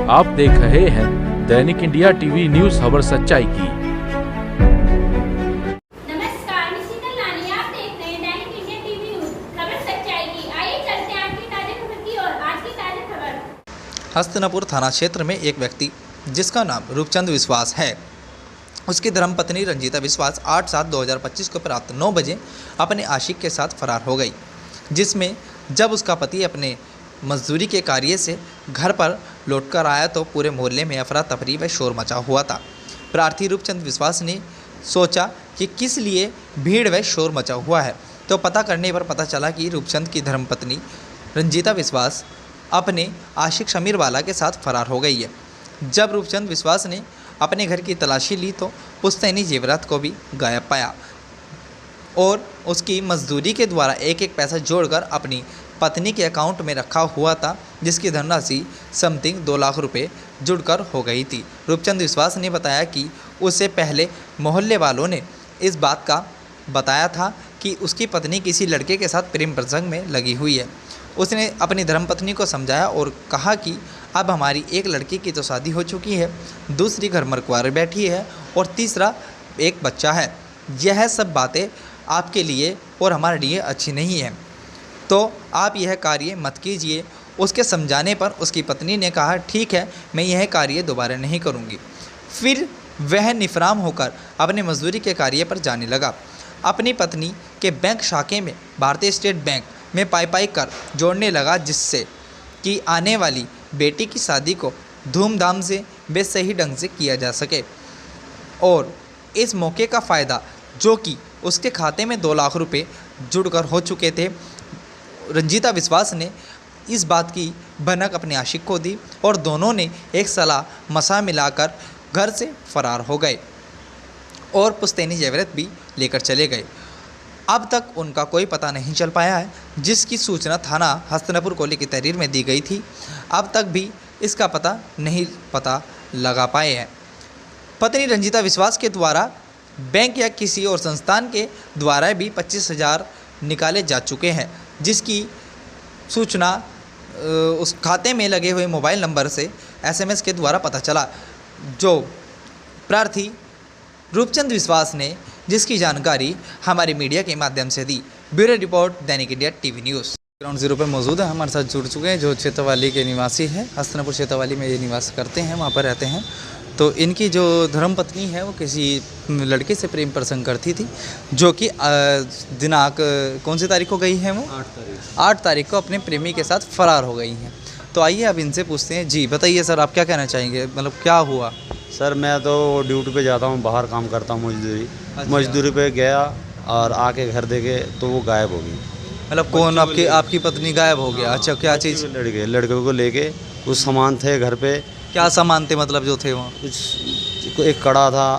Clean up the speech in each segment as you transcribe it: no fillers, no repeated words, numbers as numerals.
आप देख रहे हैं दैनिक इंडिया टीवी न्यूज, खबर सच्चाई की। नमस्कार, मैं शीतल लानी, आप देख रहे हैं दैनिक इंडिया टीवी न्यूज, खबर सच्चाई की। आइए चलते हैं आज की ताजा खबर की ओर। आज की ताजा खबर। हस्तिनापुर थाना क्षेत्र में एक व्यक्ति जिसका नाम रूपचंद विश्वास है, उसकी धर्मपत्नी रंजीता विश्वास 8/7/2025 को प्रातः 9 बजे अपने आशिक के साथ फरार हो गई, जिसमें जब उसका पति अपने मजदूरी के कार्य से घर पर लौटकर आया तो पूरे मोहल्ले में अफरा तफरी व शोर मचा हुआ था। प्रार्थी रूपचंद विश्वास ने सोचा कि किस लिए भीड़ व शोर मचा हुआ है, तो पता करने पर पता चला कि रूपचंद की धर्मपत्नी रंजीता विश्वास अपने आशिक शमीर वाला के साथ फरार हो गई है। जब रूपचंद विश्वास ने अपने घर की तलाशी ली तो पुश्तैनी जेवरात को भी गायब पाया और उसकी मजदूरी के द्वारा एक एक पैसा जोड़कर अपनी पत्नी के अकाउंट में रखा हुआ था, जिसकी धनराशि समथिंग 2 लाख रुपए जुड़कर हो गई थी। रूपचंद विश्वास ने बताया कि उससे पहले मोहल्ले वालों ने इस बात का बताया था कि उसकी पत्नी किसी लड़के के साथ प्रेम प्रसंग में लगी हुई है। उसने अपनी धर्मपत्नी को समझाया और कहा कि अब हमारी एक लड़की की तो शादी हो चुकी है, दूसरी घर मरकुआरे बैठी है और तीसरा एक बच्चा है। यह सब बातें आपके लिए और हमारे लिए अच्छी नहीं है, तो आप यह कार्य मत कीजिए। उसके समझाने पर उसकी पत्नी ने कहा ठीक है, मैं यह कार्य दोबारा नहीं करूँगी। फिर वह निफराम होकर अपने मजदूरी के कार्य पर जाने लगा। अपनी पत्नी के बैंक शाखे में भारतीय स्टेट बैंक में पाई कर जोड़ने लगा, जिससे कि आने वाली बेटी की शादी को धूमधाम से व सही ढंग से किया जा सके। और इस मौके का फ़ायदा, जो कि उसके खाते में 2 लाख रुपए जुड़कर हो चुके थे, रंजीता विश्वास ने इस बात की भनक अपने आशिक को दी और दोनों ने एक सलाह मशा मिलाकर घर से फरार हो गए और पुश्तैनी जेवरात भी लेकर चले गए। अब तक उनका कोई पता नहीं चल पाया है, जिसकी सूचना थाना हस्तिनापुर कोले की तहरीर में दी गई थी। अब तक भी इसका पता लगा पाए हैं। पत्नी रंजीता विश्वास के द्वारा बैंक या किसी और संस्थान के द्वारा भी 25,000 निकाले जा चुके हैं, जिसकी सूचना उस खाते में लगे हुए मोबाइल नंबर से SMS के द्वारा पता चला, जो प्रार्थी रूपचंद विश्वास ने, जिसकी जानकारी हमारी मीडिया के माध्यम से दी। ब्यूरो रिपोर्ट, दैनिक India TV news. Ground zero पर मौजूद है, हमारे साथ जुड़ चुके हैं जो चेतावाली के निवासी हैं। हस्तिनापुर चेतावाली में ये निवास करते हैं, वहाँ पर रहते हैं। तो इनकी जो धर्मपत्नी है वो किसी लड़के से प्रेम प्रसंग करती थी, जो कि दिनांक कौन सी तारीख को गई है? वो 8 तारीख को अपने प्रेमी के साथ फरार हो गई हैं। तो आइए अब इनसे पूछते हैं। जी बताइए सर, आप क्या कहना चाहेंगे, मतलब क्या हुआ? सर मैं तो ड्यूटी पे जाता हूँ, बाहर काम करता हूँ मजदूरी। अच्छा। मजदूरी पे गया और आके घर देखे तो वो गायब हो गई। मतलब कौन? आपकी पत्नी गायब हो गया? अच्छा, क्या चीज़? लड़के को लेके कुछ सामान थे घर पे। क्या सामान थे, मतलब जो थे वहाँ? कुछ एक कड़ा था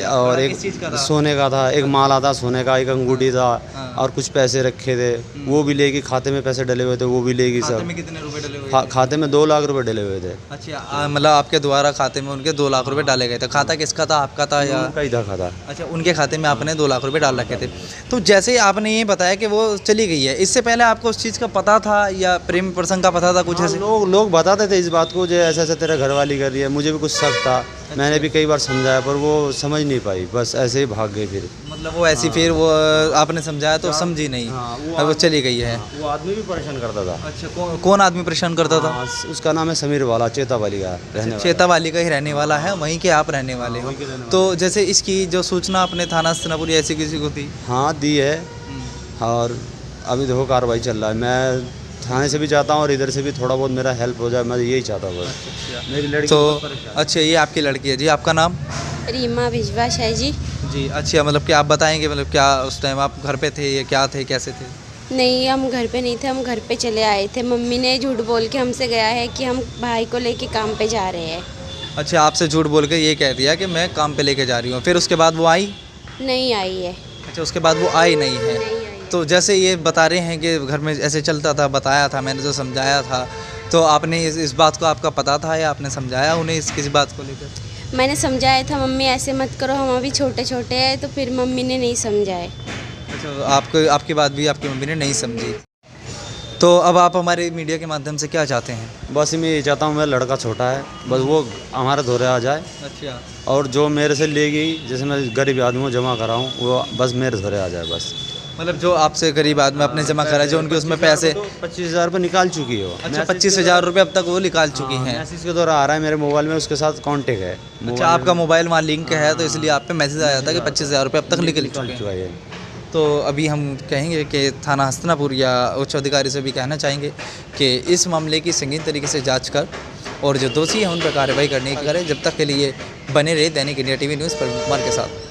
और एक सोने का था, एक माला था सोने का, एक अंगूठी था और कुछ पैसे रखे थे, वो भी लेगी। खाते में पैसे डले हुए थे, वो भी लेगी। सब खाते में कितने रुपए डले हुए थे? खाते में 2 लाख रुपए डले हुए थे। अच्छा, मतलब आपके द्वारा खाते में उनके 2 लाख रुपए डाले गए थे। खाता किसका था, आपका था या? उनका ही था खाता। अच्छा, उनके खाते में आपने 2 लाख रुपए डाल रखे थे। तो जैसे आपने ये बताया कि वो चली गई है, इससे पहले आपको उस चीज़ का पता था या प्रेम प्रसंग का पता था कुछ ऐसे? लोग बताते थे इस बात को, जो ऐसा ऐसा तेरा घरवाली कर रही है। मुझे भी कुछ शक था, मैंने भी कई बार समझाया पर वो समझ नहीं पाई, बस ऐसे ही भाग गई। फिर मतलब वो ऐसी फिर वो आपने समझाया तो समझी नहीं, वो चली गई है। वो आदमी भी परेशान करता था। अच्छा, कौन आदमी परेशान करता था? उसका नाम है समीर वाला, चेतावाली का रहने वाला। चेतावाली का ही रहने वाला है, वहीं के आप रहने वाले हो। तो जैसे इसकी जो सूचना अपने थाना हस्तिनापुर ऐसी किसी को थी? हाँ दी है, और अभी देखो कार्रवाई चल रहा है। मैं थाने से भी चाहता हूँ और इधर से भी थोड़ा बहुत मेरा हेल्प हो जाए, मैं यही चाहता हूँ बस। मेरी लड़की तो अच्छा, ये आपकी लड़की है। जी आपका नाम? रीमा विश्वास है जी। जी अच्छा, मतलब क्या आप बताएंगे, मतलब क्या उस टाइम आप घर पे थे या क्या थे, कैसे थे? नहीं, हम घर पे नहीं थे, हम घर पे चले आए थे। मम्मी ने झूठ बोल के हमसे गया है कि हम भाई को लेके काम पे जा रहे हैं। अच्छा, आपसे झूठ बोल के ये कह दिया कि मैं काम पे लेके जा रही हूँ, फिर उसके बाद वो आई नहीं? आई है। अच्छा, उसके बाद वो आई नहीं है? तो जैसे ये बता रहे हैं कि घर में ऐसे चलता था, बताया था मैंने, जो समझाया था, तो आपने इस बात को आपका पता था या आपने समझाया उन्हें इस किसी बात को लेकर? मैंने समझाया था, मम्मी ऐसे मत करो, हम अभी छोटे छोटे हैं, तो फिर मम्मी ने नहीं समझाए। अच्छा, आपकी बात भी आपकी मम्मी ने नहीं समझी। तो अब आप हमारे मीडिया के माध्यम से क्या चाहते हैं? बस मैं ये चाहता हूँ, मेरा लड़का छोटा है, बस वो हमारे धोरे आ जाए। अच्छा। और जो मेरे से लेगी, जैसे मैं गरीब आदमी को जमा कराऊँ, वो बस मेरे धोरे आ जाए बस। मतलब जो आपसे गरीब आदमी अपने जमा करा, जो उनके उसमें पैसे 25,000 रुपये निकाल चुकी है वो। अच्छा, 25,000 रुपये अब तक वो निकाल चुकी हैं। मैसेज के द्वारा आ रहा है मेरे मोबाइल में, उसके साथ कांटेक्ट है। अच्छा, आपका मोबाइल वहाँ लिंक है, तो इसलिए आप पे मैसेज आया था कि 25,000 रुपये अब तक निकल चुके चुका हैं। है। तो अभी हम कहेंगे कि थाना हस्तिनापुर या उच्च अधिकारी से भी कहना चाहेंगे कि इस मामले की संगीन तरीके से जांच कर और जो दोषी हैं उन पर कार्रवाई करने की करें। जब तक के लिए बने रहे दैनिक India TV news Praveen Kumar के साथ।